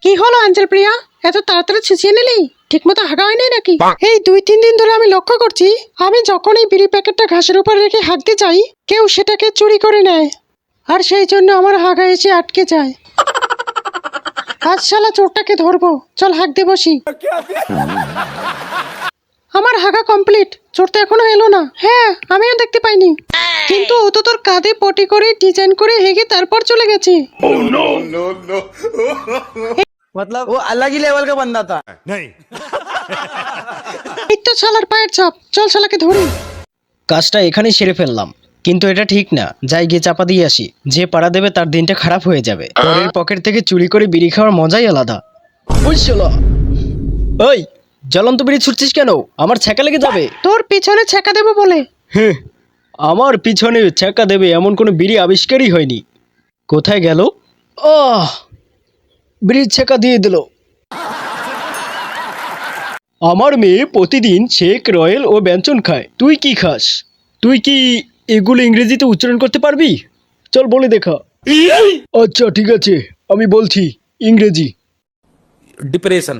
কি হলো আঞ্জল প্রিয়া, এত তাড়াতাড়ি ছিছিয়ে নিলি? ঠিকমতো হাগা হয়নি নাকি? এই 2-3 দিন ধরে আমি লক্ষ্য করছি, আমি যখন এই বিড়ি প্যাকেটটা ঘাসের উপর রেখে হাঁকতে যাই, কেউ সেটাকে চুরি করে নেয়, আর সেই জন্য আমার হাগা এসে আটকে যায়। আজ শালা চোরটাকে ধরবো, চল হাঁকতে বসি। আমার হাগা কমপ্লিট, চোর তো এখনো এলো না। হ্যাঁ, আমিও দেখতে পাইনি, কিন্তু ও তো তোর কাঁধে পটি করে ডিজাইন করে হেগে তারপর চলে গেছে। मतलब वो अलग ही लेवल का बंदा था। এই তো শালার পায়ের ছাপ, চল শালাকে ধরি। কাজটা এখানেই সেরে ফেললাম, কিন্তু এটা ঠিক না। যাই গিয়ে চাপা দিয়ে আসি, যে পাড়া দেবে তার দিনটা খারাপ হয়ে যাবে। পরের পকেট থেকে চুরি করে বিড়ি খাওয়ার মজাই আলাদা। ওই শালা, ওই জ্বলন্ত বিড়ি ছুটছিস কেন? আমার ছ্যাঁকা লেগে যাবে। তোর পিছনে ছেঁকা দেবো বলে। হ্যাঁ, আমার পিছনে ছ্যাঁকা দেবে এমন কোনো বিড়ি আবিষ্কারই হয়নি। কোথায় গেল? বিড়ির ছ্যাঁকা দিয়ে দিল। আমার মেয়ে প্রতিদিন শেক, রয়েল ও ব্যঞ্জন খায়। তুই কি খাস? তুই কি এগুলো ইংরেজিতে উচ্চারণ করতে পারবি? চল বলে দেখা। আচ্ছা ঠিক আছে, আমি বলছি ইংরেজি। डिप्रेशन।